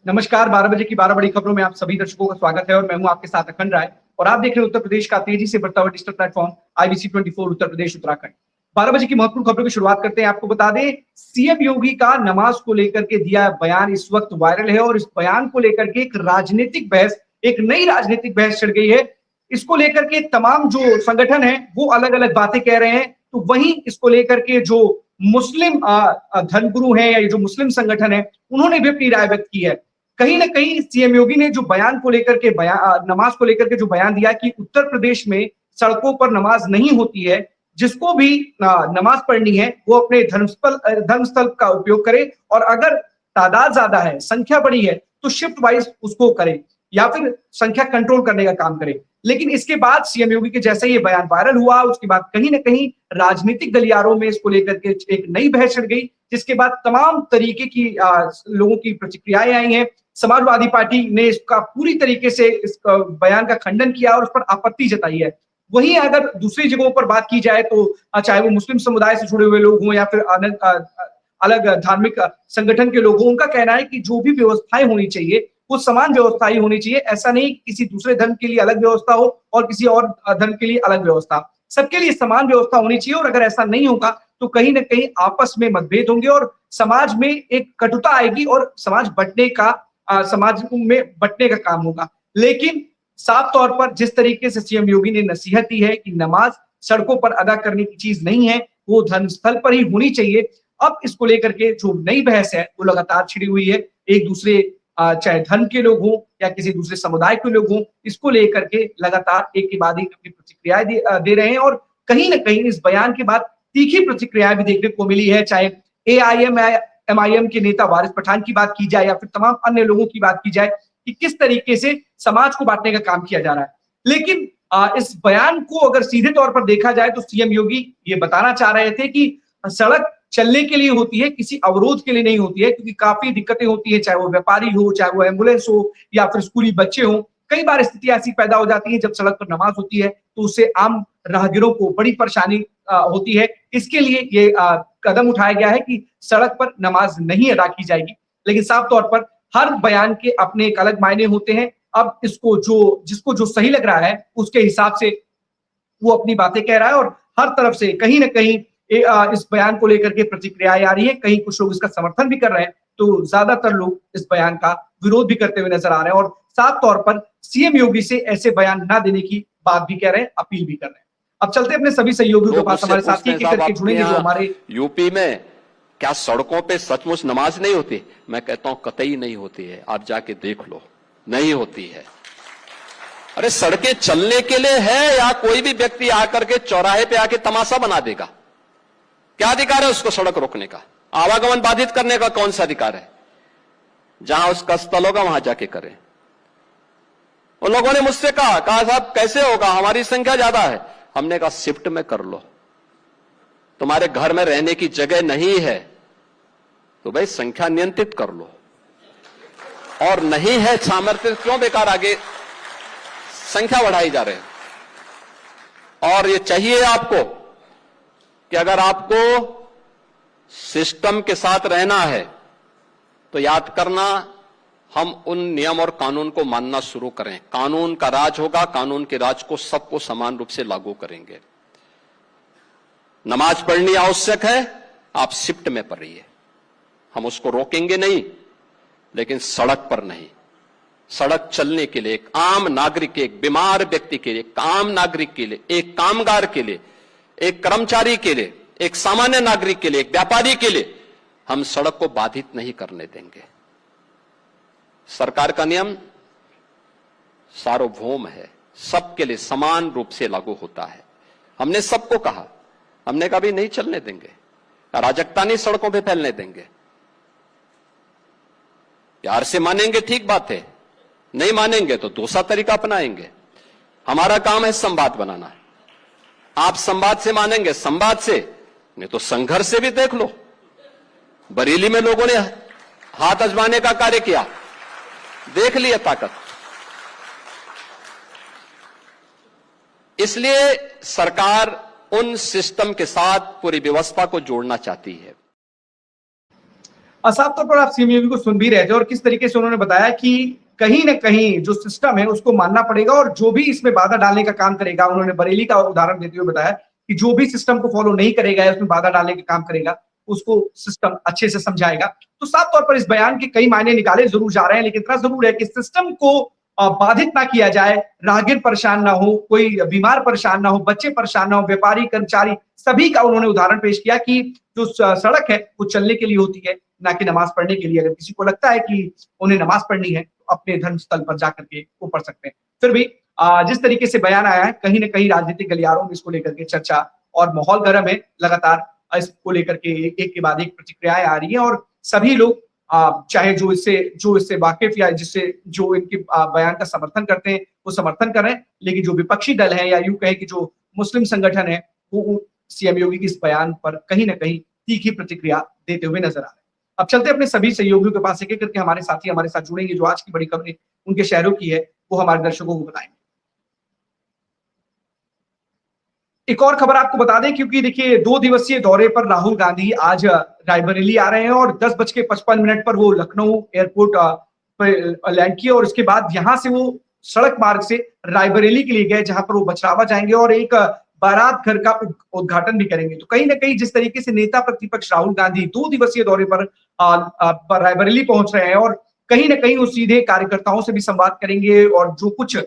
नमस्कार, 12 बजे की 12 बड़ी खबरों में आप सभी दर्शकों का स्वागत है और मैं हूं आपके साथ अखंड राय और आप देख रहे हैं उत्तर प्रदेश का तेजी से बढ़ता हुआ digital platform IBC 24 Uttar Pradesh Uttarakhand. 12 बजे की महत्वपूर्ण खबरों की शुरुआत करते हैं। आपको बता दें, सीएम योगी का नमाज को लेकर के दिया बयान इस वक्त वायरल है और इस बयान को लेकर के एक नई राजनीतिक बहस छिड़ गई है। इसको लेकर के तमाम जो संगठन है वो अलग अलग बातें कह रहे हैं, तो वहीं इसको लेकर के जो मुस्लिम धर्मगुरु हैं या जो मुस्लिम संगठन है उन्होंने भी अपनी राय व्यक्त की है। कहीं ना कहीं सीएम योगी ने जो बयान को लेकर के नमाज को लेकर के जो बयान दिया कि उत्तर प्रदेश में सड़कों पर नमाज नहीं होती है, जिसको भी नमाज पढ़नी है वो अपने धर्मस्थल का उपयोग करे और अगर तादाद ज्यादा है, संख्या बड़ी है तो शिफ्ट वाइज उसको करे या फिर संख्या कंट्रोल करने का काम करे। लेकिन इसके बाद सीएम योगी के जैसे ये बयान वायरल हुआ, उसके बाद कहीं ना कहीं राजनीतिक गलियारों में इसको लेकर के एक नई बहस छिड़ गई, जिसके बाद तमाम तरीके की लोगों की प्रतिक्रियाएं आई हैं। समाजवादी पार्टी ने इसका पूरी तरीके से इस बयान का खंडन किया और उस पर आपत्ति जताई है। वहीं अगर दूसरी जगहों पर बात की जाए तो चाहे वो मुस्लिम समुदाय से जुड़े हुए लोग हों या फिर अलग धार्मिक संगठन के लोग हों, उनका कहना है कि जो भी व्यवस्थाएं होनी चाहिए वो समान व्यवस्था ही होनी चाहिए। ऐसा नहीं किसी दूसरे धर्म के लिए अलग व्यवस्था हो और किसी और धर्म के लिए अलग व्यवस्था, सबके लिए समान व्यवस्था होनी चाहिए। और अगर ऐसा नहीं होगा तो कहीं ना कहीं आपस में मतभेद होंगे और समाज में एक कटुता आएगी और समाज में बंटने का काम होगा। लेकिन साफ तौर पर जिस तरीके से सीएम योगी ने नसीहत दी है कि नमाज सड़कों पर अदा करने की चीज नहीं है, वो धर्मस्थल पर ही होनी चाहिए। अब इसको लेकर के जो नई बहस है वो लगातार छिड़ी हुई है। एक दूसरे चाहे धर्म के लोग हों या किसी दूसरे समुदाय के लोग हों, इसको लेकर के लगातार एक के बाद एक अपनी प्रतिक्रियाएं दे रहे हैं और कहीं ना कहीं इस बयान के बाद तीखी प्रतिक्रियाएं भी देखने को मिली है। चाहे एआईएमआईएम के नेता वारिस पठान की बात की जाए या फिर तमाम अन्य लोगों की बात की जाए कि किस तरीके से समाज को बांटने का काम किया जा रहा है। लेकिन इस बयान को अगर सीधे तौर पर देखा जाए तो सीएम योगी ये बताना चाह रहे थे कि सड़क चलने के लिए होती है, किसी अवरोध के लिए नहीं होती है, क्योंकि काफी दिक्कतें होती है, चाहे वो व्यापारी हो, चाहे वो एम्बुलेंस हो या फिर स्कूली बच्चे हो। कई बार स्थिति ऐसी पैदा हो जाती है जब सड़क पर नमाज होती है तो उससे आम राहगीरों को बड़ी परेशानी होती है। इसके लिए ये कदम उठाया गया है कि सड़क पर नमाज नहीं अदा की जाएगी। लेकिन साफ तौर पर हर बयान के अपने एक अलग मायने होते हैं। अब जिसको जो सही लग रहा है उसके हिसाब से वो अपनी बातें कह रहा है और हर तरफ से कहीं ना कहीं इस बयान को लेकर के प्रतिक्रियाएं आ रही है। कहीं कुछ लोग इसका समर्थन भी कर रहे हैं तो ज्यादातर लोग इस बयान का विरोध भी करते हुए नजर आ रहे हैं और साफ तौर पर सीएम योगी से ऐसे बयान ना देने की बात भी कह रहे हैं, अपील भी कर रहे हैं। अब चलते अपने सभी सहयोगियों के पास, हमारे साथ एक करके जुड़ेंगे जो हमारे यूपी में। क्या सड़कों पे सचमुच नमाज नहीं होती? मैं कहता हूं कतई नहीं होती है, आप जाके देख लो, नहीं होती है। अरे सड़कें चलने के लिए है या कोई भी व्यक्ति आकर के चौराहे पे आके तमाशा बना देगा? क्या अधिकार है उसको सड़क रोकने का? आवागमन बाधित करने का कौन सा अधिकार है? जहां उसका स्थल होगा वहां जाके करें। उन लोगों ने मुझसे कहा साहब कैसे होगा, हमारी संख्या ज्यादा है। हमने कहा शिफ्ट में कर लो, तुम्हारे घर में रहने की जगह नहीं है तो भाई संख्या नियंत्रित कर लो, और नहीं है सामर्थ्य क्यों बेकार आगे संख्या बढ़ाई जा रहे हैं। और ये चाहिए आपको कि अगर आपको सिस्टम के साथ रहना है तो याद करना, हम उन नियम और कानून को मानना शुरू करें। कानून का राज होगा, कानून के राज को सबको समान रूप से लागू करेंगे। नमाज पढ़नी आवश्यक है, आप शिफ्ट में पढ़िए, हम उसको रोकेंगे नहीं, लेकिन सड़क पर नहीं। सड़क चलने के लिए एक आम नागरिक के, एक बीमार व्यक्ति के लिए, एक आम नागरिक के लिए, एक कामगार के लिए, एक कर्मचारी के लिए, एक सामान्य नागरिक के लिए, एक व्यापारी के लिए हम सड़क को बाधित नहीं करने देंगे। सरकार का नियम सार्वभौम है, सबके लिए समान रूप से लागू होता है। हमने सबको कहा, हमने कभी नहीं चलने देंगे, अराजकता नहीं सड़कों पे फैलने देंगे। प्यार से मानेंगे ठीक बात है, नहीं मानेंगे तो दूसरा तरीका अपनाएंगे। हमारा काम है संवाद बनाना। आप संवाद से मानेंगे, संवाद से, नहीं तो संघर्ष से भी देख लो। बरेली में लोगों ने हाथ आजमाने का कार्य किया, देख लिया ताकत। इसलिए सरकार उन सिस्टम के साथ पूरी व्यवस्था को जोड़ना चाहती है। साफ तौर पर आप सीएम योगी को सुन भी रहे थे और किस तरीके से उन्होंने बताया कि कहीं ना कहीं जो सिस्टम है उसको मानना पड़ेगा और जो भी इसमें बाधा डालने का काम करेगा, उन्होंने बरेली का उदाहरण देते हुए बताया कि जो भी सिस्टम को फॉलो नहीं करेगा या उसमें बाधा डालने का काम करेगा उसको सिस्टम अच्छे से समझाएगा। तो साफ तौर पर इस बयान के कई मायने निकाले जरूर जा रहे हैं, लेकिन इतना जरूर है कि सिस्टम को बाधित ना किया जाए, राहगीर परेशान ना हो, कोई बीमार परेशान ना हो, बच्चे परेशान ना हो, व्यापारी कर्मचारी सभी का उन्होंने उदाहरण पेश किया कि जो सड़क है वो चलने के लिए होती है, ना कि नमाज पढ़ने के लिए। अगर किसी को लगता है कि उन्हें नमाज पढ़नी है तो अपने धर्म स्थल पर जाकर के वो पढ़ सकते हैं। फिर भी जिस तरीके से बयान आया है, कहीं ना कहीं राजनीतिक गलियारों में इसको लेकर के चर्चा और माहौल गर्म है, लगातार इसको लेकर के एक के बाद एक प्रतिक्रियाएं आ रही है और सभी लोग चाहे जो इससे वाकिफ या जिससे जो इनके बयान का समर्थन करते हैं वो समर्थन कर रहे हैं, लेकिन जो विपक्षी दल है या यूं कहे कि जो मुस्लिम संगठन है वो सीएम योगी के इस बयान पर कहीं ना कहीं तीखी प्रतिक्रिया देते हुए नजर आ रहे हैं। अब चलते अपने सभी सहयोगियों के पास, एक एक करके हमारे साथी हमारे साथ जुड़ेंगे। जो आज की बड़ी खबरें उनके शहरों की है वो हमारे दर्शकों को बताएंगे। एक और खबर आपको बता दें, क्योंकि देखिए 2 दिवसीय दौरे पर राहुल गांधी आज रायबरेली आ रहे हैं और 10:55 पर वो लखनऊ एयरपोर्ट पर लैंड किए और उसके बाद यहां से वो सड़क मार्ग से रायबरेली के लिए गए, जहां पर वो बछरावा जाएंगे और एक बारात घर का उद्घाटन भी करेंगे। तो कहीं ना कहीं जिस तरीके से नेता प्रतिपक्ष राहुल गांधी 2 दिवसीय दौरे पर रायबरेली पहुंच रहे हैं और कहीं ना कहीं वो सीधे कार्यकर्ताओं से भी संवाद करेंगे और जो कुछ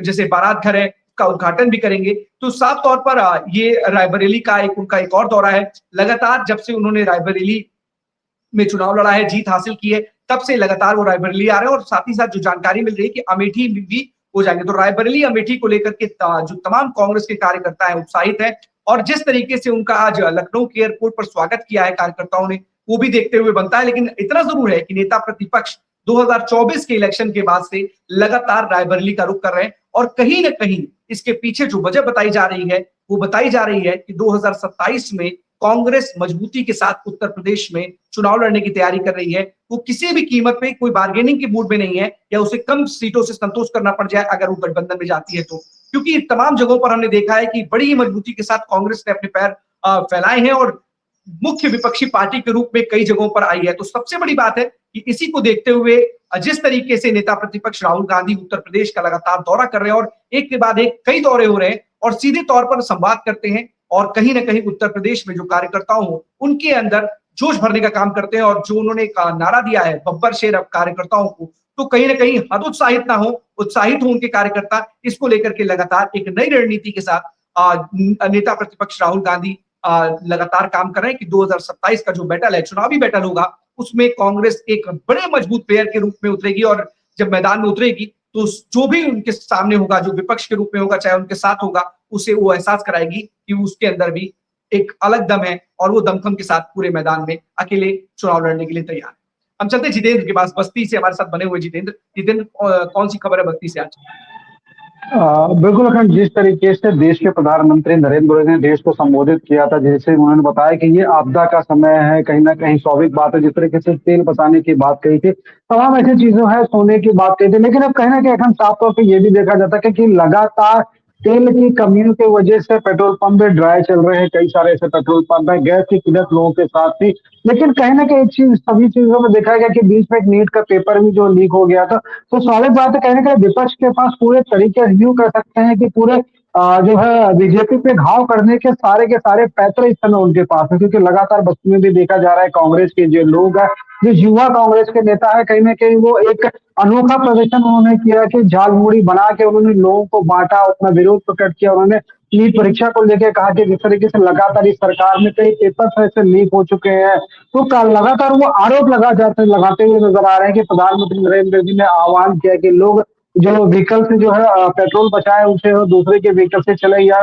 जैसे बारात घर है का उद्घाटन भी करेंगे, तो साफ तौर पर ये रायबरेली का उनका एक और दौरा है। लगातार जब से उन्होंने रायबरेली में चुनाव लड़ा है, जीत हासिल की है, तब से लगातार वो रायबरेली आ रहे हैं और साथ ही साथ जो जानकारी मिल रही है कि अमेठी में भी हो जाएंगे। तो रायबरेली अमेठी को लेकर के जो तमाम कांग्रेस के कार्यकर्ता हैं उत्साहित है और जिस तरीके से उनका आज लखनऊ के एयरपोर्ट पर स्वागत किया है कार्यकर्ताओं ने, वो भी देखते हुए बनता है। लेकिन इतना जरूर है कि नेता प्रतिपक्ष 2024 के इलेक्शन के बाद से लगातार रायबरेली का रुख कर रहे हैं और कहीं ना कहीं इसके पीछे जो वजह बताई जा रही है वो बताई जा रही है कि 2027 में कांग्रेस मजबूती के साथ उत्तर प्रदेश में चुनाव लड़ने की तैयारी कर रही है। वो किसी भी कीमत पे कोई बार्गेनिंग के मूड में नहीं है या उसे कम सीटों से संतोष करना पड़ जाए अगर वो गठबंधन में जाती है तो, क्योंकि तमाम जगहों पर हमने देखा है कि बड़ी मजबूती के साथ कांग्रेस ने अपने पैर फैलाए हैं और मुख्य विपक्षी पार्टी के रूप में कई जगहों पर आई है। तो सबसे बड़ी बात है कि इसी को देखते हुए जिस तरीके से नेता प्रतिपक्ष राहुल गांधी उत्तर प्रदेश का लगातार दौरा कर रहे हैं और एक के बाद एक कई दौरे हो रहे हैं और सीधे तौर पर संवाद करते हैं और कहीं ना कहीं उत्तर प्रदेश में जो कार्यकर्ताओं हो उनके अंदर जोश भरने का काम करते हैं और जो उन्होंने नारा दिया है बब्बर शेर कार्यकर्ताओं को, तो कहीं ना कहीं हतोत्साहित ना हो, उत्साहित हो उनके कार्यकर्ता। इसको लेकर के लगातार एक नई रणनीति के साथ नेता प्रतिपक्ष राहुल गांधी लगातार काम कर रहे हैं कि 2027 का जो बैटल है, चुनावी बैटल होगा, उसमें कांग्रेस एक बड़े मजबूत प्लेयर के रूप में उतरेगी और जब मैदान में उतरेगी तो जो भी उनके सामने होगा, जो विपक्ष के रूप में होगा, चाहे उनके साथ होगा, उसे वो एहसास कराएगी कि उसके अंदर भी एक अलग दम है और वो दमखम के साथ पूरे मैदान में अकेले चुनाव लड़ने के लिए तैयार है। हम चलते जितेंद्र के पास, बस्ती से हमारे साथ बने हुए जितेंद्र कौन सी खबर है बस्ती से आज? बिल्कुल अखंड, जिस तरीके से देश के प्रधानमंत्री नरेंद्र मोदी ने देश को संबोधित किया था, जैसे उन्होंने बताया कि ये आपदा का समय है, कहीं ना कहीं स्वाभाविक बात है, जिस तरीके से तेल बचाने की बात कही थी, तमाम ऐसी चीजें हैं, सोने की बात कही थी, लेकिन अब कहीं ना कहीं अखंड साफ तौर पर यह भी देखा जाता है कि लगातार तेल की कमियों की वजह से पेट्रोल पंप भी ड्राई चल रहे हैं, कई सारे ऐसे पेट्रोल पंप है, गैस की किल्लत लोगों के साथ थी। लेकिन कहीं ना कहीं एक चीज सभी चीजों में देखा गया कि बीच में एक नीट का पेपर भी जो लीक हो गया था, तो स्वाभाविक बात है कहीं ना कहीं विपक्ष के पास पूरे तरीके यूं कर सकते हैं कि पूरे जो है बीजेपी पे घाव करने के सारे पैतरे इस समय उनके पास है, क्योंकि लगातार बस्ती में भी देखा जा रहा है कांग्रेस के जो लोग है, जो युवा कांग्रेस के नेता है, कहीं ना कहीं वो एक अनोखा प्रदर्शन उन्होंने किया कि झालमुड़ी बना के उन्होंने लोगों को बांटा, अपना विरोध प्रकट किया। उन्होंने नीट परीक्षा को लेकर कहा कि जिस तरीके से लगातार इस सरकार में कई पेपर ऐसे लीक हो चुके हैं, तो लगातार वो आरोप लगाते हुए नजर आ रहे हैं कि प्रधानमंत्री नरेंद्र मोदी ने आह्वान किया कि लोग जो व्हीकल से जो है पेट्रोल बचाए उसे दूसरे के व्हीकल से चले या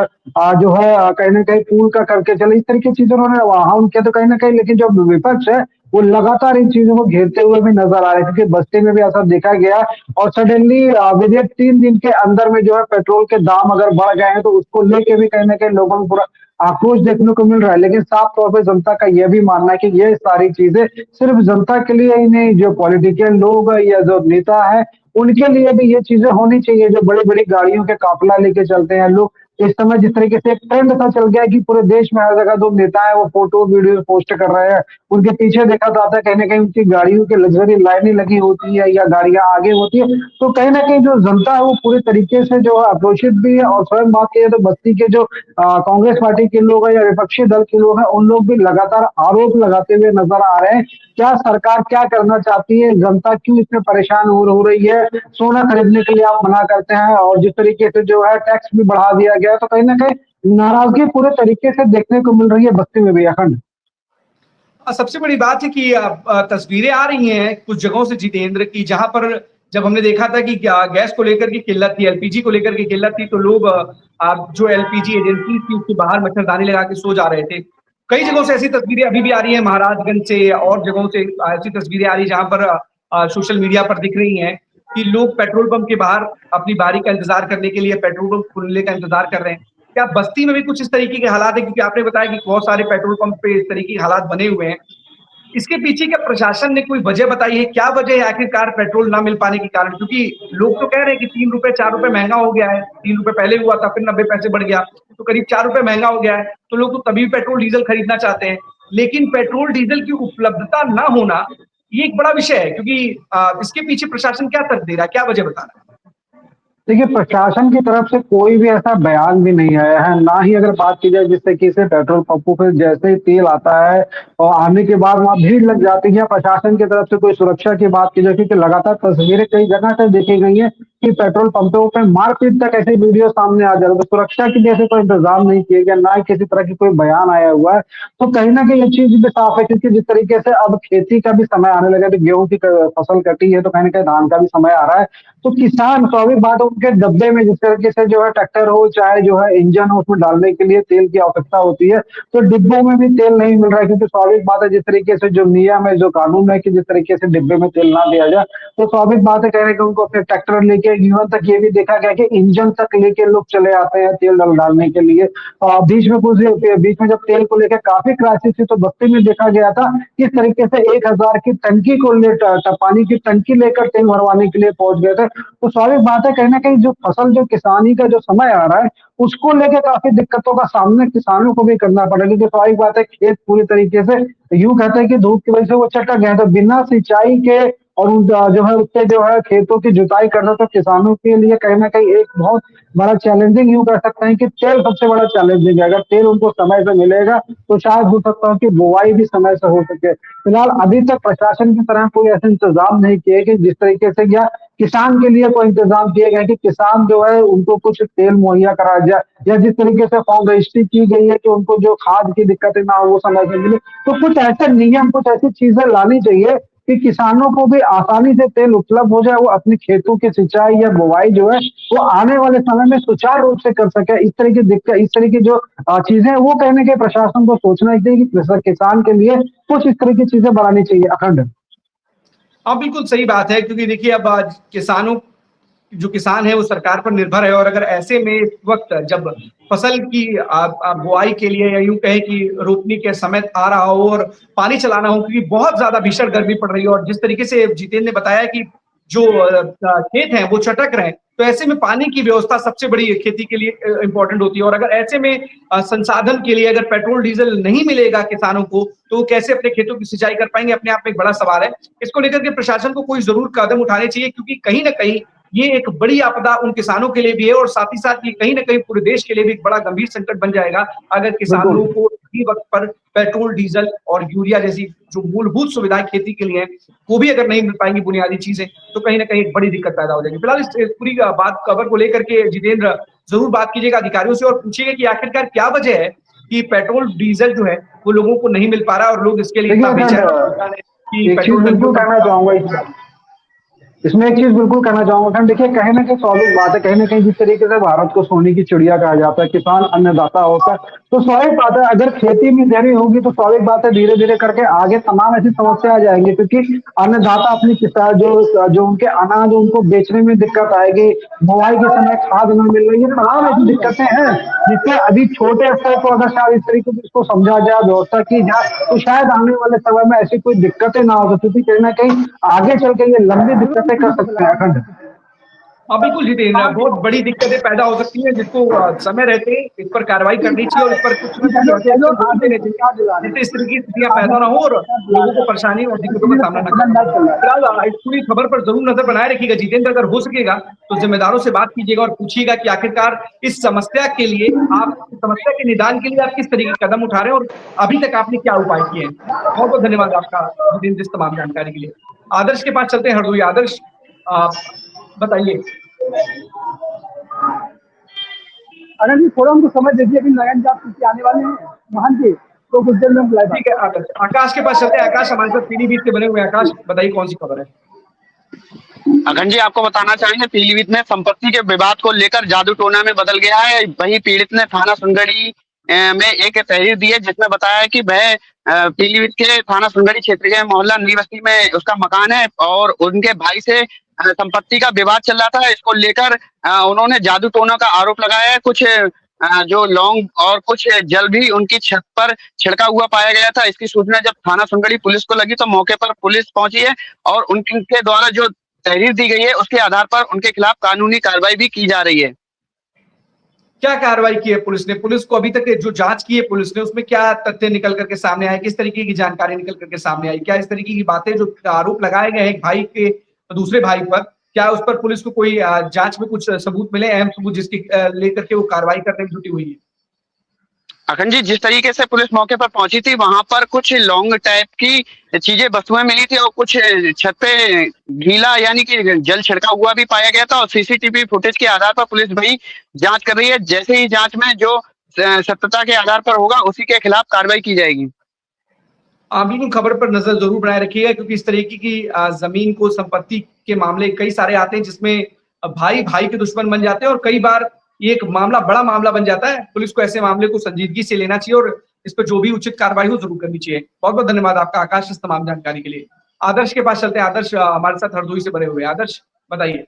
जो है कहीं ना कहीं पूल का करके चले, इस तरह की चीजें उन्होंने वहां किया। तो कहीं ना कहीं लेकिन जो विपक्ष है वो लगातार इन चीजों को घेरते हुए भी नजर आ रहे हैं, क्योंकि बस्ती में भी ऐसा देखा गया और सडनली विदिन 3 दिन के अंदर में जो है पेट्रोल के दाम अगर बढ़ गए हैं तो उसको लेके भी कहीं ना कहीं लोगों में पूरा आक्रोश देखने को मिल रहा है। लेकिन साफ तौर पर जनता का यह भी मानना है कि ये सारी चीजें सिर्फ जनता के लिए ही नहीं, जो पॉलिटिशियन लोग या जो नेता है उनके लिए भी ये चीजें होनी चाहिए। जो बड़ी बड़ी गाड़ियों के काफिला लेके चलते हैं लोग, इस समय जिस तरीके से एक ट्रेंड सा चल गया है कि पूरे देश में हर जगह जो नेता है वो फोटो वीडियो पोस्ट कर रहे हैं, उनके पीछे देखा जाता है कहीं ना कहीं उनकी गाड़ियों की लग्जरी लाइनें लगी होती है या गाड़ियां आगे होती है। तो कहीं ना कहीं जो जनता है वो पूरे तरीके से जो है आक्रोशित भी है। और स्वयं बात करें तो बस्ती के जो कांग्रेस पार्टी के लोग हैं या विपक्षी दल के लोग हैं, उन लोग भी लगातार आरोप लगाते हुए नजर आ रहे हैं। क्या सरकार क्या करना चाहती है, जनता क्यों इतने परेशान हो रही है, सोना खरीदने के लिए आप मना करते हैं और जिस तरीके से जो है टैक्स भी बढ़ा दिया गया है, तो कहीं ना कहीं नाराजगी पूरे तरीके से देखने को मिल रही है बस्ती में भी अखंड। सबसे बड़ी बात है कि तस्वीरें आ रही हैं कुछ जगहों से जितेंद्र की, जहां पर जब हमने देखा था कि गैस को लेकर की किल्लत थी, एलपीजी को लेकर की किल्लत थी, तो लोग जो एलपीजी एजेंसी थी उसके बाहर मच्छरदानी लगा के सो जा रहे थे। कई जगहों से ऐसी तस्वीरें अभी भी आ रही है, महाराजगंज से और जगहों से ऐसी तस्वीरें आ रही है जहां पर सोशल मीडिया पर दिख रही हैं कि लोग पेट्रोल पंप के बाहर अपनी बारी का इंतजार करने के लिए पेट्रोल पंप खुलने का इंतजार कर रहे हैं। क्या बस्ती में भी कुछ इस तरीके के हालात है? क्योंकि आपने बताया कि बहुत सारे पेट्रोल पंप पे इस तरीके के हालात बने हुए हैं। इसके पीछे क्या प्रशासन ने कोई वजह बताई है? क्या वजह है आखिरकार पेट्रोल ना मिल पाने के कारण? क्योंकि लोग तो कह रहे हैं कि 3 रुपए 4 रुपए महंगा हो गया है। 3 रुपए पहले हुआ था, फिर 90 पैसे बढ़ गया, तो करीब 4 रुपए महंगा हो गया है। तो लोग तो तभी पेट्रोल डीजल खरीदना चाहते हैं। लेकिन पेट्रोल डीजल की उपलब्धता ना होना ये एक बड़ा विषय है, क्योंकि इसके पीछे प्रशासन क्या तर्क दे रहा है, क्या वजह बता रहा है? देखिए, प्रशासन की तरफ से कोई भी ऐसा बयान भी नहीं आया है, ना ही अगर बात की जाए जिस तरीके से पेट्रोल पंपों पे जैसे ही तेल आता है और आने के बाद वहाँ भीड़ लग जाती है, प्रशासन की तरफ से कोई सुरक्षा की बात की जाए, क्योंकि लगातार तस्वीरें कई जगह से देखी गई है कि पेट्रोल पंपों पे मारपीट तक ऐसे वीडियो सामने आ जा रहे हैं। तो सुरक्षा के लिए ऐसे कोई इंतजाम नहीं किया गया, ना ही किसी तरह की कोई बयान आया हुआ है। तो कहीं ना कहीं ये चीज भी साफ है, क्योंकि जिस तरीके से अब खेती का भी समय आने लगा है, तो गेहूं की फसल कटी है, तो कहीं ना कहीं धान का भी समय आ रहा है। तो किसान स्वाभाविक बात है उनके डब्बे में जिस तरीके से जो है ट्रैक्टर हो चाहे जो है इंजन हो, उसमें डालने के लिए तेल की आवश्यकता होती है, तो डिब्बों में भी तेल नहीं मिल रहा है। क्योंकि स्वाभाविक बात है जिस तरीके से जो नियम है, जो कानून है कि जिस तरीके से डिब्बे में तेल ना दिया जाए, तो स्वाभाविक बात है कहने कि उनको अपने ट्रैक्टर लेके इवन तक ये भी देखा गया कि इंजन तक लेके लोग चले आते हैं तेल डालने के लिए। बीच में जब तेल को लेकर काफी क्राइसिस थी, तो बस्ती में देखा गया था किस तरीके से 1000 की टंकी को पानी की टंकी लेकर तेल भरवाने के लिए पहुंच गए थे। तो स्वाभाविक बात है कहीं ना कहीं जो फसल जो किसानी का जो समय आ रहा है उसको लेकर काफी दिक्कतों का सामना किसानों को भी करना पड़ेगा। क्योंकि स्वाभाविक बात है खेत पूरी तरीके से यूं कहते हैं कि धूप की वजह से वो चटक गए, तो बिना सिंचाई के और जो है उससे जो है खेतों की जुताई करना तो किसानों के लिए कहीं ना कहीं एक बहुत बड़ा चैलेंजिंग यूं कह सकते हैं कि तेल सबसे बड़ा चैलेंजिंग है। अगर तेल उनको समय से मिलेगा तो शायद हो सकता है कि बुआई भी समय से हो सके। फिलहाल अभी तक प्रशासन की तरह कोई ऐसे इंतजाम नहीं किए कि जिस तरीके से या किसान के लिए कोई इंतजाम किए गए कि किसान जो है उनको कुछ तेल मुहैया कराया जाए, या जिस तरीके से फॉर्म रजिस्ट्री की गई है कि उनको जो खाद की दिक्कतें ना हो वो समय से मिले। तो कुछ ऐसे नियम, कुछ ऐसी चीजें लानी चाहिए कि किसानों को भी आसानी से तेल उपलब्ध हो जाए, वो अपनी खेतों की सिंचाई या बुवाई जो है वो आने वाले समय में सुचारू रूप से कर सके। इस तरह की दिक्कत, इस तरह की जो चीजें वो कहने के प्रशासन को सोचना चाहिए कि किसान के लिए कुछ इस तरह की चीजें बढ़ानी चाहिए अखंड। हाँ, बिल्कुल सही बात है, क्योंकि देखिए अब किसानों जो किसान है वो सरकार पर निर्भर है, और अगर ऐसे में इस वक्त जब फसल की बुआई के लिए या यूं कहे कि रोपनी के समय आ रहा हो और पानी चलाना हो, क्योंकि बहुत ज्यादा भीषण गर्मी पड़ रही है और जिस तरीके से जितेंद्र ने बताया कि जो खेत हैं वो चटक रहे हैं, तो ऐसे में पानी की व्यवस्था सबसे बड़ी खेती के लिए इंपॉर्टेंट होती है। और अगर ऐसे में संसाधन के लिए अगर पेट्रोल डीजल नहीं मिलेगा किसानों को, तो वो कैसे अपने खेतों की सिंचाई कर पाएंगे, अपने आप में एक बड़ा सवाल है। इसको लेकर के प्रशासन को कोई जरूर कदम उठाने चाहिए, क्योंकि कहीं ना कहीं ये एक बड़ी आपदा उन किसानों के लिए भी है और साथ ही साथ ये कहीं ना कहीं पूरे देश के लिए भी एक बड़ा गंभीर संकट बन जाएगा अगर किसानों को सही वक्त पर पेट्रोल डीजल और यूरिया जैसी जो मूलभूत सुविधाएं खेती के लिए हैं वो भी अगर नहीं मिल पाएंगी बुनियादी चीजें, तो कहीं ना कहीं एक बड़ी दिक्कत पैदा हो जाएगी। फिलहाल इस पूरी बात खबर को लेकर के जितेंद्र जरूर बात कीजिएगा अधिकारियों से और पूछिएगा कि आखिरकार क्या वजह है कि पेट्रोल डीजल जो है वो लोगों को नहीं मिल पा रहा और लोग इसके लिए इतना बेचैन है कि पेट्रोल कहना चाहूंगा इसमें एक चीज बिल्कुल कहना चाहूंगा, देखिए कहीं ना कहीं स्वाभाविक बात है, कहीं ना कहीं जिस तरीके से भारत को सोने की चिड़िया कहा जाता है, किसान अन्नदाता होता है, तो स्वाभाविक बात है अगर खेती में देरी होगी तो स्वाभाविक बात है धीरे धीरे करके आगे तमाम ऐसी समस्या आ जाएंगी। क्योंकि अन्नदाता अपनी किसान जो उनके अनाज उनको बेचने में दिक्कत आएगी, बुआई के समय खाद न मिल रही है, तमाम ऐसी दिक्कतें हैं जिससे अभी छोटे स्तर पर अगर शायद इस तरीके से इसको समझा जाए, व्यवस्था की जाए, तो शायद आने वाले समय में ऐसी कोई दिक्कतें ना हो सकती। कहीं ना कहीं आगे चल के ये लंबी दिक्कत कर सकते हैं अखंड। हाँ बिल्कुल जितेंद्र, बहुत बड़ी दिक्कतें पैदा हो सकती हैं जिसको समय रहते इस पर कार्रवाई करनी चाहिए और इस पर कुछ न कुछ ऐसे एक्शन जरूर लेने चाहिए जिससे इस तरह की स्थितियां पैदा ना हो और लोगों को परेशानी और दिक्कतों का सामना न करना पड़े। फिलहाल इस पूरी खबर पर जरूर नजर बनाए रखिएगा जितेंद्र, अगर हो सकेगा तो जिम्मेदारों से बात कीजिएगा और पूछिएगा कि आखिरकार इस समस्या के लिए आप समस्या के निदान के लिए आप किस तरीके के कदम उठा रहे हैं और अभी तक आपने क्या उपाय किए हैं। बहुत बहुत धन्यवाद आपका जितेंद्र इस तमाम जानकारी के लिए। आदर्श के पास चलते हैं हरदोई। आदर्श, आप बताइए। अगर जी थोड़ा हमको समझ दीजिए, अभी नयन जाप आने वाले हैं महान जी, तो कुछ देर में हम ठीक है आकाश, आकाश के पास चलते हैं। आकाश हमारे साथ पीलीभीत से बने हुए हैं। आकाश बताइए कौन सी खबर है। अखंड जी, आपको बताना चाहेंगे पीलीभीत में संपत्ति के विवाद को लेकर जादू टोना में बदल गया है। वहीं पीड़ित ने थाना सुनगढ़ी में एक तहरीर दी है जिसमें बताया है कि वह पीलीभीत के थाना सुनगढ़ी क्षेत्र के मोहल्ला नई बस्ती में उसका मकान है और उनके भाई से संपत्ति का विवाद चल रहा था। इसको लेकर उन्होंने जादू टोना का आरोप लगाया है। कुछ जो लौंग और कुछ जल भी उनकी छत पर छिड़का हुआ पाया गया था। इसकी सूचना जब थाना सुनगढ़ी पुलिस को लगी तो मौके पर पुलिस पहुंची है और उनके द्वारा जो तहरीर दी गई है उसके आधार पर उनके खिलाफ कानूनी कार्रवाई भी की जा रही है। क्या कार्रवाई की है पुलिस ने? पुलिस को अभी तक जो जांच की है पुलिस ने उसमें क्या तथ्य निकल करके सामने आए, किस तरीके की जानकारी निकल करके सामने आई? क्या इस तरीके की बातें जो आरोप लगाए गए हैं एक भाई के दूसरे भाई पर, क्या उस पर पुलिस को कोई जांच में कुछ सबूत मिले, अहम सबूत जिसकी लेकर के वो कार्रवाई करने में जुटी हुई है? अखंड जी, जिस तरीके से पुलिस मौके पर पहुंची थी वहां पर कुछ लौंग टाइप की चीजें वस्तुएं मिली थी और कुछ छत पे गीला यानी कि जल छिड़का हुआ भी पाया गया था और सीसीटीवी फुटेज के आधार पर पुलिस वही जांच कर रही है। जैसे ही जांच में जो सत्यता के आधार पर होगा उसी के खिलाफ कार्रवाई की जाएगी। बिल्कुल खबर पर नजर जरूर बनाए रखिएगा क्योंकि इस तरीके की जमीन को संपत्ति के मामले कई सारे आते हैं जिसमें भाई भाई के दुश्मन बन जाते हैं और कई बार ये एक मामला बड़ा मामला बन जाता है। पुलिस को ऐसे मामले को संजीदगी से लेना चाहिए और इस पर जो भी उचित कार्रवाई हो जरूर करनी चाहिए। बहुत बहुत धन्यवाद आपका आकाश इस तमाम जानकारी के लिए। आदर्श के पास चलते हैं। आदर्श हमारे साथ हरदोई से बने हुए। आदर्श बताइए।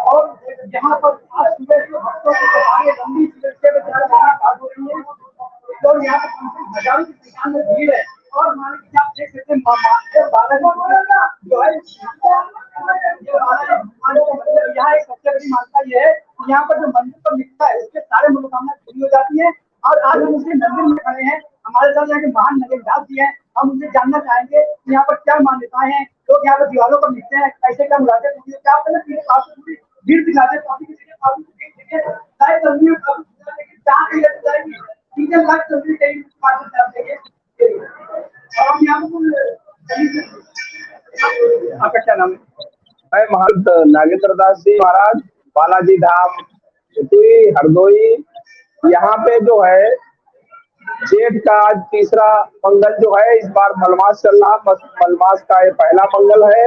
और यहाँ पर आज सुबह से भक्तों को लंबी और यहाँ पर हजारों की संख्या में भीड़ है और मान लीजिए आप देख सकते हैं जो है यहाँ एक सबसे बड़ी मान्यता ये है कि यहाँ पर जो मंदिर पर लिखता है उसके सारे मनोकामना पूरी हो जाती है। और आज हम उनके मंदिर में खड़े हैं, हमारे साथ यहाँ के महान नगर दास जी हैं, हम उनसे जानना चाहेंगे कि यहाँ पर क्या मान्यताएं हैं। लोग यहाँ पर दीवारों पर लिखते हैं ऐसे क्या मुरादें पूरी होती है। आप भीड़ दिखाते काफी आपका क्या नाम है? मैं महंत नागेंद्र दास जी महाराज, बालाजी धाम हरदोई। यहाँ पे जो है जेठ का आज तीसरा मंगल जो है, इस बार मलमास चल रहा, मलमास का ये पहला मंगल है।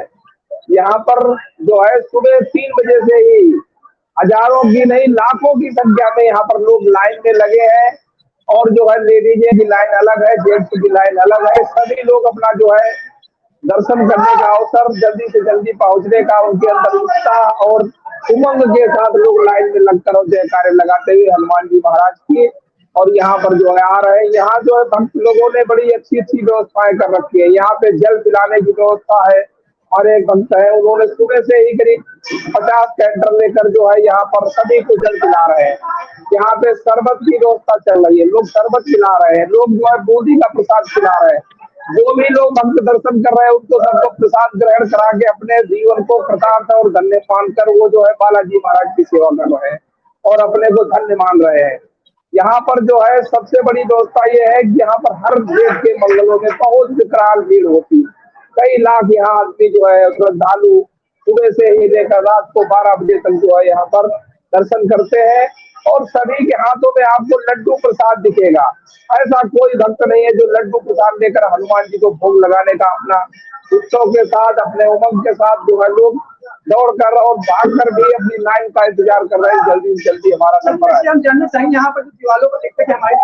यहाँ पर जो है सुबह 3 बजे से ही हजारों की नहीं लाखों की संख्या में यहाँ पर लोग लाइन में लगे हैं और जो है लेडीज की लाइन अलग है, जेंट्स की लाइन अलग है। सभी लोग अपना जो है दर्शन करने का अवसर, जल्दी से जल्दी पहुंचने का उनके अंदर उत्साह और उमंग के साथ लोग लाइन में लगकर जयकारे लगाते हुए हनुमान जी महाराज की और यहाँ पर जो है आ रहे हैं। यहाँ जो है भक्त लोगों ने बड़ी अच्छी अच्छी व्यवस्थाएं कर रखी है। यहाँ पे जल पिलाने की व्यवस्था है और एक भक्त है उन्होंने सुबह से ही करीब 50 कैंटर लेकर जो है यहाँ पर सभी को जल पिला रहे हैं। यहाँ पे शरबत की व्यवस्था चल रही है, लोग शरबत पिला रहे हैं, लोग जो है बूंदी का प्रसाद पिला रहे हैं। जो भी लोग भक्त दर्शन कर रहे हैं उनको सबको प्रसाद ग्रहण करा के अपने जीवन को कृतार्थ और धन्य मानकर वो जो है बालाजी महाराज की सेवा कर रहे हैं और अपने को धन्य मान रहे हैं। यहाँ पर जो है सबसे बड़ी व्यवस्था ये है कि यहाँ पर हर देश के मंगलों में बहुत विकराल भीड़ होती है। कई लाख यहाँ आदमी जो है श्रद्धालु सुबह से ही लेकर रात को 12 बजे तक जो है यहाँ पर दर्शन करते हैं और सभी के हाथों में आपको लड्डू प्रसाद दिखेगा। ऐसा कोई भक्त नहीं है जो लड्डू प्रसाद लेकर हनुमान जी को भोग लगाने का अपना उत्सव के साथ अपने उमंग के साथ जो है लोग दौड़ कर और भाग कर भी अपनी लाइन का इंतजार कर रहे हैं। जल्दी से जल्दी हमारा नंबर है। हम जानना चाहेंगे यहाँ पर जो दीवारों पर देखते हैं हमारी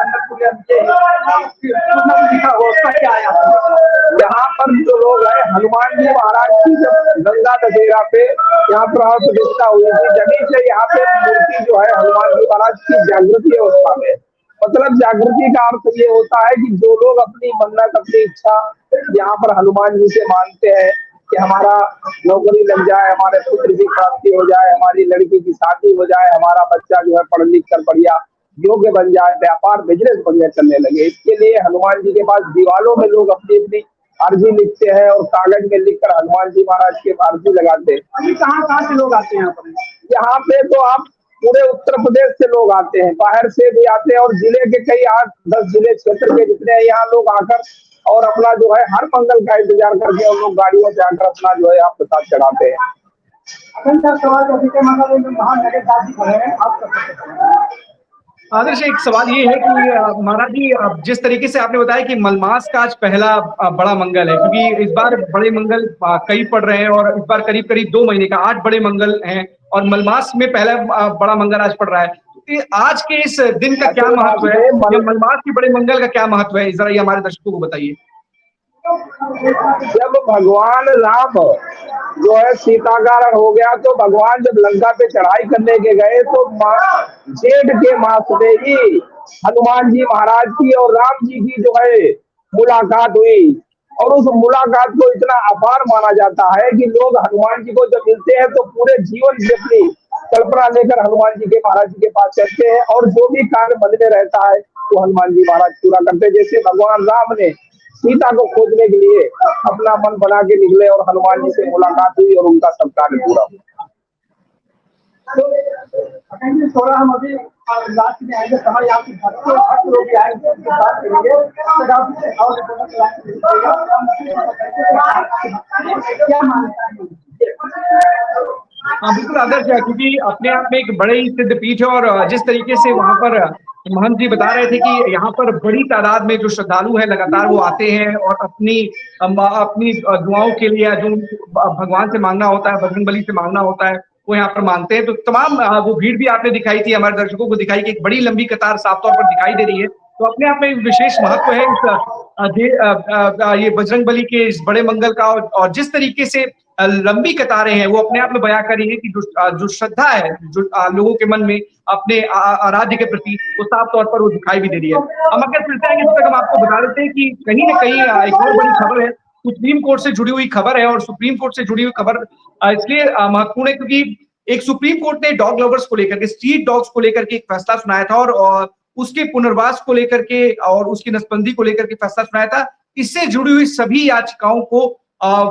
यहाँ पर जो लोग है हनुमान जी महाराज की जब गंगा दशहरा पे यहाँ प्राण प्रतिष्ठा हुई थी, जभी से यहाँ पे मूर्ति जो है हनुमान जी महाराज की जागृति अवस्था में, मतलब जागृति का अर्थ ये होता है कि जो लोग अपनी मन्नत अपनी इच्छा यहाँ पर हनुमान जी से मानते हैं कि हमारा नौकरी लग जाए, हमारे पुत्र की प्राप्ति हो जाए, हमारी लड़की की शादी हो जाए, हमारा बच्चा जो है पढ़ लिख कर बढ़िया योग्य बन जाए, व्यापार बिजनेस बढ़िया चलने लगे, इसके लिए हनुमान जी के पास दीवारों में लोग अपनी अपनी अर्जी लिखते हैं और कागज में लिखकर हनुमान जी महाराज के अर्जी लगाते हैं। अभी कहाँ से लोग आते हैं यहाँ पर? यहाँ पे तो आप पूरे उत्तर प्रदेश से लोग आते हैं, बाहर से भी आते हैं, और जिले के कई 8-10 जिले क्षेत्र के जितने हैं यहाँ लोग आकर और अपना जो है हर मंगल का इंतजार करके और लोग गाड़ियों से आकर अपना जो है आप प्रसाद चढ़ाते हैं। आदर्श, एक सवाल ये है कि महाराज जी, जिस तरीके से आपने बताया कि मलमास का आज पहला बड़ा मंगल है, क्योंकि इस बार बड़े मंगल कई पड़ रहे हैं और इस बार करीब करीब 2 महीने का 8 बड़े मंगल हैं और मलमास में पहला बड़ा मंगल आज पड़ रहा है, तो आज के इस दिन का क्या महत्व है, मलमास के बड़े मंगल का क्या महत्व है, जरा ये हमारे दर्शकों को बताइए। जब भगवान राम जो है सीता का हरण हो गया, तो भगवान जब लंका पे चढ़ाई करने के गए तो जेठ के मास में ही हनुमान जी महाराज की और राम जी की जो है मुलाकात हुई, और उस मुलाकात को इतना अपार माना जाता है कि लोग हनुमान जी को जब मिलते हैं तो पूरे जीवन की अपनी कल्पना लेकर हनुमान जी के महाराज जी के पास चलते हैं और जो भी कार्य मन में रहता है वो हनुमान जी महाराज पूरा करते हैं। जैसे भगवान राम ने सीता को खोजने के लिए अपना मन बना के निकले और हनुमान जी से मुलाकात हुई और उनका सब कार्य पूरा हुआ। थोड़ा हम अभी लास्ट में आएंगे, समय आपकी भक्त लोग भी आएंगे, बात करेंगे। क्या मानता है? बिल्कुल आदर्श है, क्योंकि अपने आप में एक बड़े ही सिद्ध पीठ है और जिस तरीके से वहां पर महंत जी बता रहे थे कि यहाँ पर बड़ी तादाद में जो श्रद्धालु है लगातार वो आते हैं और अपनी दुआओं के लिए जो भगवान से मांगना होता है, बजरंगबली से मांगना होता है, वो यहाँ पर मांगते हैं। तो तमाम वो भीड़ भी आपने दिखाई थी, हमारे दर्शकों को दिखाई कि एक बड़ी लंबी कतार साफ तौर पर दिखाई दे रही है। तो अपने आप में एक विशेष महत्व है ये बजरंगबली के इस बड़े मंगल का, और जिस तरीके से लंबी कतारें हैं वो अपने आप में बयां कर रही है कि जो श्रद्धा है जो लोगों के मन में अपने आराध्य के प्रति, वो साफ तौर पर वो दिखाई भी दे रही है। हम अगर फिर आएंगे तब तक हम आपको बता देते हैं कि कहीं ना कहीं एक और बड़ी खबर है, सुप्रीम कोर्ट से जुड़ी हुई खबर है, और सुप्रीम कोर्ट से जुड़ी हुई खबर इसलिए महत्वपूर्ण है क्योंकि एक सुप्रीम कोर्ट ने डॉग लवर्स को लेकर के, स्ट्रीट डॉग्स को लेकर के एक फैसला सुनाया था और उसके पुनर्वास को लेकर के और उसकी नसबंदी को लेकर के फैसला सुनाया था। इससे जुड़ी हुई सभी याचिकाओं को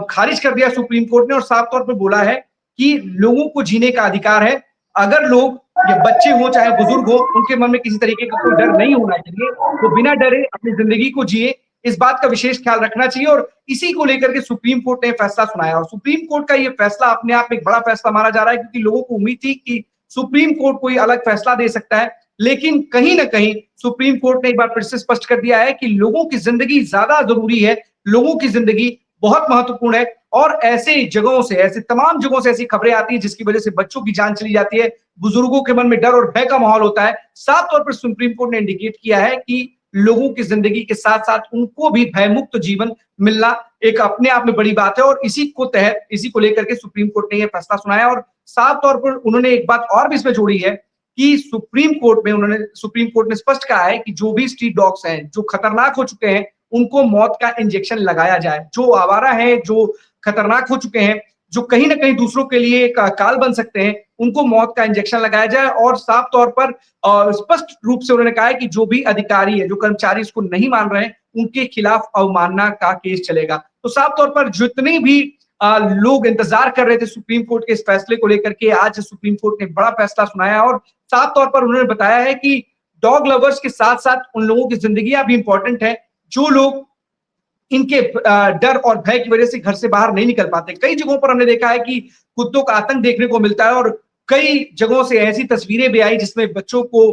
खारिज कर दिया सुप्रीम कोर्ट ने और साफ तौर पर बोला है कि लोगों को जीने का अधिकार है। अगर लोग, ये बच्चे हो चाहे बुजुर्ग हो, उनके मन में किसी तरीके का कोई डर नहीं होना चाहिए, वो बिना डरे अपनी जिंदगी को जिए, इस बात का विशेष ख्याल रखना चाहिए। और इसी को लेकर के सुप्रीम कोर्ट ने फैसला सुनाया और सुप्रीम कोर्ट का ये फैसला अपने आप में एक बड़ा फैसला माना जा रहा है, क्योंकि लोगों को उम्मीद थी कि सुप्रीम कोर्ट कोई अलग फैसला दे सकता है, लेकिन कहीं ना कहीं सुप्रीम कोर्ट ने एक बार फिर से स्पष्ट कर दिया है कि लोगों की जिंदगी ज्यादा जरूरी है, लोगों की जिंदगी बहुत महत्वपूर्ण है। और ऐसे जगहों से, ऐसे तमाम जगहों से ऐसी खबरें आती है जिसकी वजह से बच्चों की जान चली जाती है, बुजुर्गों के मन में डर और भय का माहौल होता है। साफ तौर पर सुप्रीम कोर्ट ने इंडिकेट किया है कि लोगों की जिंदगी के साथ साथ उनको भी भयमुक्त जीवन मिलना एक अपने आप में बड़ी बात है, और इसी को लेकर के सुप्रीम कोर्ट ने यह फैसला सुनाया। और साफ तौर पर उन्होंने एक बात और भी इसमें जोड़ी है कि सुप्रीम कोर्ट ने स्पष्ट कहा है कि जो भी स्ट्रीट डॉग्स हैं, जो खतरनाक हो चुके हैं, उनको मौत का इंजेक्शन लगाया जाए। जो आवारा है, जो खतरनाक हो चुके हैं, जो कहीं ना कहीं दूसरों के लिए एक काल बन सकते हैं, उनको मौत का इंजेक्शन लगाया जाए। और साफ तौर पर स्पष्ट रूप से उन्होंने कहा है कि जो भी अधिकारी है, जो कर्मचारी इसको नहीं मान रहे हैं, उनके खिलाफ अवमानना का केस चलेगा। तो साफ तौर पर जितने भी लोग इंतजार कर रहे थे सुप्रीम कोर्ट के इस फैसले को लेकर के, आज सुप्रीम कोर्ट ने बड़ा फैसला सुनाया और साफ तौर पर उन्होंने बताया है कि डॉग लवर्स के साथ साथ उन लोगों की जिंदगियां भी इंपॉर्टेंट है जो लोग इनके डर और भय की वजह से घर से बाहर नहीं निकल पाते। कई जगहों पर हमने देखा है कि कुत्तों का आतंक देखने को मिलता है और कई जगहों से ऐसी तस्वीरें भी आई जिसमें बच्चों को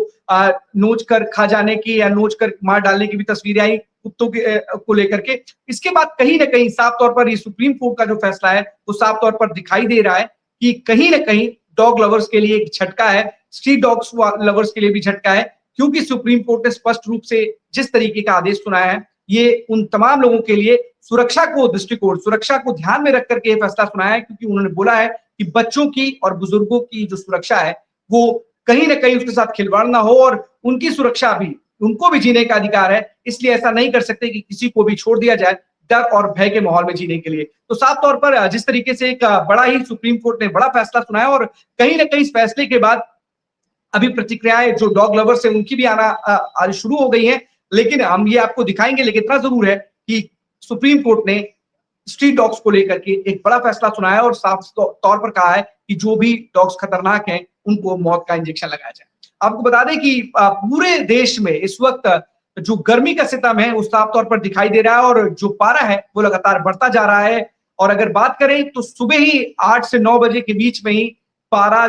नोच कर खा जाने की या नोच कर मार डालने की भी तस्वीरें आई कुत्तों को लेकर के। इसके बाद कहीं ना कहीं साफ तौर पर ये सुप्रीम कोर्ट का जो फैसला है वो साफ तौर पर दिखाई दे रहा है कि कहीं ना कहीं डॉग लवर्स के लिए एक झटका है, स्ट्रीट डॉग्स लवर्स के लिए भी झटका है, क्योंकि सुप्रीम कोर्ट ने स्पष्ट रूप से जिस तरीके का आदेश सुनाया है, ये उन तमाम लोगों के लिए सुरक्षा को दृष्टिकोण, सुरक्षा को ध्यान में रख करके ये फैसला सुनाया है, क्योंकि उन्होंने बोला है कि बच्चों की और बुजुर्गों की जो सुरक्षा है वो कहीं ना कहीं उसके साथ खिलवाड़ ना हो, और उनकी सुरक्षा भी, उनको भी जीने का अधिकार है, इसलिए ऐसा नहीं कर सकते कि किसी को भी छोड़ दिया जाए डर और भय के माहौल में जीने के लिए। तो साफ तौर पर जिस तरीके से एक बड़ा ही सुप्रीम कोर्ट ने बड़ा फैसला सुनाया, और कहीं ना कहीं इस फैसले के बाद अभी प्रतिक्रियाएं जो डॉग लवर्स है उनकी भी आना आज शुरू हो गई है, लेकिन हम ये आपको दिखाएंगे। लेकिन इतना जरूर है कि सुप्रीम कोर्ट ने स्ट्रीट डॉग्स को लेकर के एक बड़ा फैसला सुनाया और साफ तौर पर कहा है कि जो भी डॉग्स खतरनाक हैं उनको मौत का इंजेक्शन लगाया जाए। आपको बता दें कि पूरे देश में इस वक्त जो गर्मी का सितम है वो साफ तौर पर दिखाई दे रहा है, और जो पारा है वो लगातार बढ़ता जा रहा है। और अगर बात करें तो सुबह ही 8 से 9 बजे के बीच में ही पारा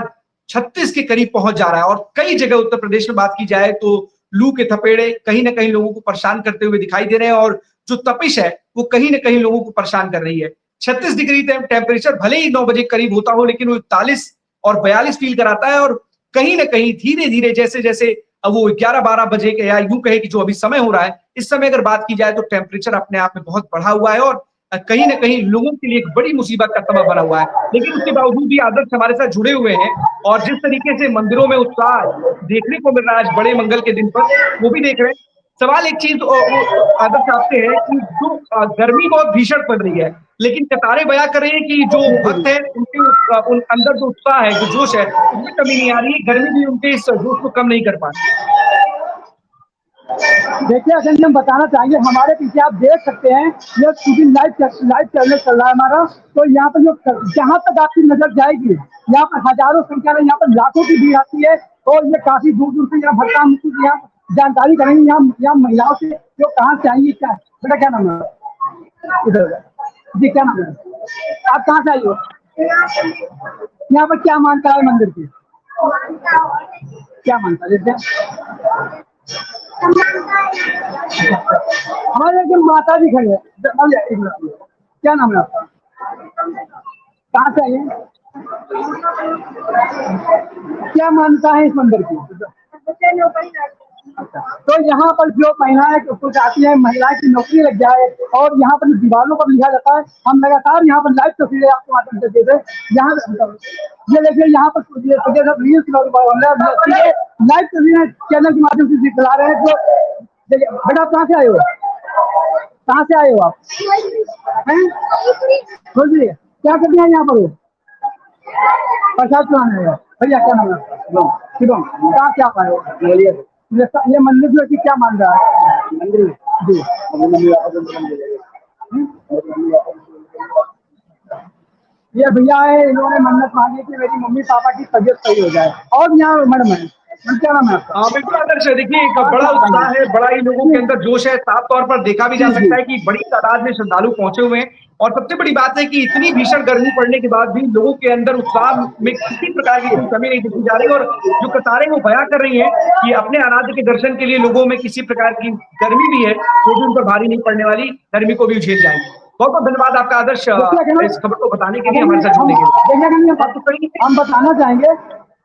36 के करीब पहुंच जा रहा है, और कई जगह उत्तर प्रदेश में बात की जाए तो लू के थपेड़े कहीं ना कहीं लोगों को परेशान करते हुए दिखाई दे रहे हैं, और जो तपिश है वो कहीं ना कहीं लोगों को परेशान कर रही है। 36 डिग्री टेम्परेचर भले ही 9 बजे करीब होता हो, लेकिन वो 41 और 42 फील कराता है। और कहीं ना कहीं धीरे धीरे जैसे जैसे अब वो 11-12 बजे के, या यूं कहे कि जो अभी समय हो रहा है, इस समय अगर बात की जाए तो टेम्परेचर अपने आप में बहुत बढ़ा हुआ है, और कहीं ना कहीं लोगों के लिए एक बड़ी मुसीबत का सबब बना हुआ है। लेकिन उसके बावजूद भी आदर्श हमारे साथ जुड़े हुए हैं, और जिस तरीके से मंदिरों में उत्साह देखने को मिल रहा है आज बड़े मंगल के दिन पर, वो भी देख रहे हैं। सवाल एक चीज आदर्श आपसे है कि जो गर्मी बहुत भीषण पड़ रही है, लेकिन कतारें बयां कर रही है कि जो भक्त है उनके उन अंदर जो उत्साह है, जो जोश है, उसमें कमी नहीं आ रही है। गर्मी भी उनके इस जोश को कम नहीं कर पा रही। देखिए अखंड जी, हम बताना चाहेंगे, हमारे पीछे आप देख सकते हैं ये शूटिंग लाइव चल रहा है हमारा। तो यहाँ पर जो जहाँ तक आपकी नजर जाएगी, यहाँ पर हजारों संख्या में, यहाँ पर लाखों की भीड़ आती है, और ये काफी दूर दूर से यहाँ भक्ता मुझे यहाँ जानकारी करेंगे यहाँ महिलाओं से जो कहाँ से आई है। क्या बेटा, क्या नाम है? इधर जी, क्या नाम है? आप कहाँ से आई हो? यहाँ पर क्या मानता है मंदिर की? क्या मानता है? हमारे एक माता जी खड़ी है, क्या नाम है आपका? कहाँ से आइए? क्या मानता है इस मंदिर की? तो यहाँ पर जो महिलाएं कुछ आती है, महिलाएं की नौकरी लग जाए, और यहाँ पर दीवारों पर लिखा जाता है। हम लगातार यहाँ पर लाइव तस्वीरें आपको माध्यम से दे रहे। यहाँ ये देखिए, यहाँ पर लाइव तस्वीरें चैनल के माध्यम से दिखला रहे हैं। तो बेटा, आप कहाँ से आए हो? कहाँ से आए हो आप? बोलिए, क्या करते हैं यहाँ पर? प्रसाद चढ़ाने है। भैया, क्या नाम है? शिवम। कहाँ से आप आए हो? बोलिए। ये मंदिर जो है क्या मान रहा है? मंदिर जी, ये भैया है, इन्होंने मन्नत मांगी कि मेरी मम्मी पापा की तबीयत सही हो जाए। और यहाँ मैडम है, क्या नाम है आपका? बिल्कुल आदर्श, देखिए एक बड़ा उत्साह है, बड़ा ही लोगों के अंदर जोश है। साफ तौर पर देखा भी जा सकता है कि बड़ी तादाद में श्रद्धालु पहुंचे हुए हैं, और सबसे बड़ी बात है कि इतनी भीषण गर्मी पड़ने के बाद भी लोगों के अंदर उत्साह में किसी प्रकार की कोई कमी नहीं देखी जा रही, और जो कतारें वो बयां कर रही है कि अपने आराध्य के दर्शन के लिए लोगों में किसी प्रकार की गर्मी भी है वो भी उन पर भारी नहीं पड़ने वाली, गर्मी को भी झेल जाएंगे। बहुत बहुत धन्यवाद आपका आदर्श, इस खबर को बताने के लिए, हमारे साथ जुड़ने के लिए। हम बताना चाहेंगे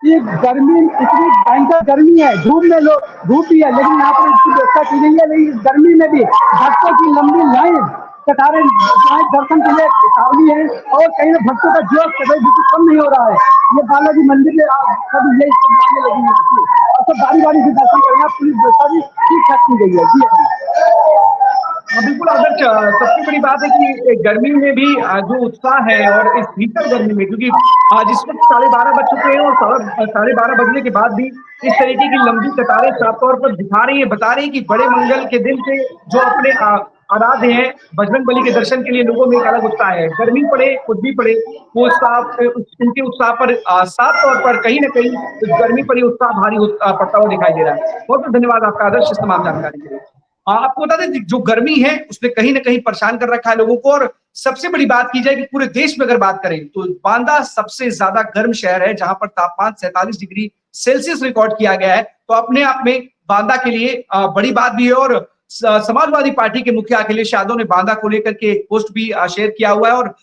कि गर्मी, इतनी भयंकर गर्मी है, धूप में लोग, धूप भी है, लेकिन यहाँ पर इसकी व्यवस्था की गई है। लेकिन गर्मी में भी भक्तों की लंबी लाइन, कतारें दर्शन के लिए काफी है, और कहीं भक्तों का जोश कभी बिल्कुल कम नहीं हो रहा है। ये बालाजी मंदिर में सब ये लगी है, और सब बारी बारी से दर्शन करेंगे। पुलिस व्यवस्था भी ठीक ठाक की गई है जी। बिल्कुल आदर्श, सबसे बड़ी बात है कि गर्मी में भी जो उत्साह है, और इस भीषण गर्मी में, क्योंकि जिस वक्त 12:30 बज चुके हैं, और 12:30 बजने के बाद भी इस तरीके की लंबी कतारें साफ तौर पर दिखा रही है, बता रही है कि बड़े मंगल के दिन से जो अपने आराध्य हैं बजरंग बली के दर्शन के लिए लोगों में एक अलग उत्साह है। गर्मी पड़े, कुछ भी पड़े, वो उनके उत्साह पर साफ तौर पर कहीं ना कहीं गर्मी पर ही उत्साह भारी पड़ता हुआ दिखाई दे रहा है। बहुत बहुत धन्यवाद आपका आदर्श इस तमाम जानकारी के लिए। आपको बता दें, जो गर्मी है उसने कहीं ना कहीं परेशान कर रखा है लोगों को, और सबसे बड़ी बात की जाए कि पूरे देश में अगर बात करें तो बांदा सबसे ज्यादा गर्म शहर है, जहां पर तापमान 47 डिग्री सेल्सियस रिकॉर्ड किया गया है। तो अपने आप में बांदा के लिए बड़ी बात भी है, और समाजवादी पार्टी के मुखिया अखिलेश यादव ने बांदा को लेकर के एक पोस्ट भी शेयर किया हुआ है, और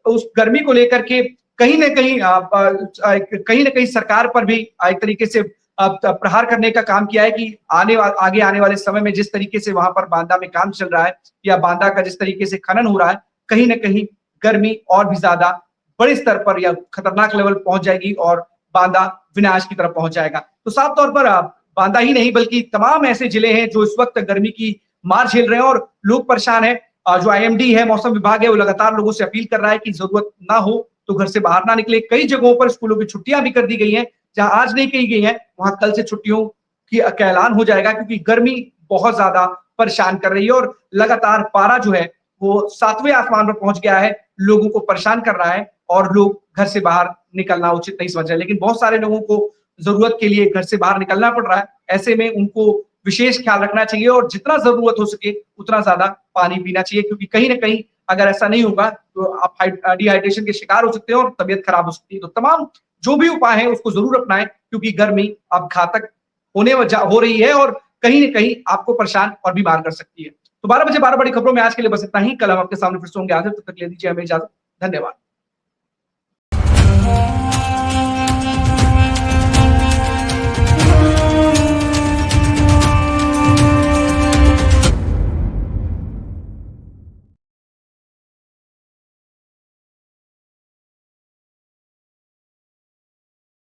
उस गर्मी को लेकर के कहीं ना कहीं सरकार पर भी एक तरीके से प्रहार करने का काम किया है कि आगे आने वाले समय में जिस तरीके से वहां पर बांदा में काम चल रहा है या बांदा का जिस तरीके से खनन हो रहा है, कहीं ना कहीं गर्मी और भी ज्यादा बड़े स्तर पर या खतरनाक लेवल पहुंच जाएगी और बांदा विनाश की तरफ पहुंच जाएगा। तो साफ तौर पर बांदा ही नहीं बल्कि तमाम ऐसे जिले हैं जो इस वक्त गर्मी की मार झेल रहे हैं और लोग परेशान है। जो IMD है, मौसम विभाग है, वो लगातार लोगों से अपील कर रहा है कि जरूरत ना हो तो घर से बाहर ना निकले। कई जगहों पर स्कूलों की छुट्टियां भी कर दी गई हैं, जहां आज नहीं कही गई है वहां कल से छुट्टियों का ऐलान हो जाएगा, क्योंकि गर्मी बहुत ज्यादा परेशान कर रही है और लगातार पारा जो है वो 7वें आसमान पर पहुंच गया है, लोगों को परेशान कर रहा है और लोग घर से बाहर निकलना उचित नहीं समझ रहे। लेकिन बहुत सारे लोगों को जरूरत के लिए घर से बाहर निकलना पड़ रहा है, ऐसे में उनको विशेष ख्याल रखना चाहिए और जितना जरूरत हो सके उतना ज्यादा पानी पीना चाहिए, क्योंकि कहीं ना कहीं अगर ऐसा नहीं होगा तो आप डिहाइड्रेशन के शिकार हो सकते हैं और तबीयत खराब हो सकती है। तो तमाम जो भी उपाय है उसको जरूर अपनाएं, क्योंकि गर्मी अब घातक हो रही है और कहीं ना कहीं आपको परेशान और बीमार कर सकती है। तो 12 बजे 12 बड़ी खबरों में आज के लिए बस इतना ही। कल हम आपके सामने फिर से होंगे। आज तक ले दीजिए हमें इजाजत। धन्यवाद।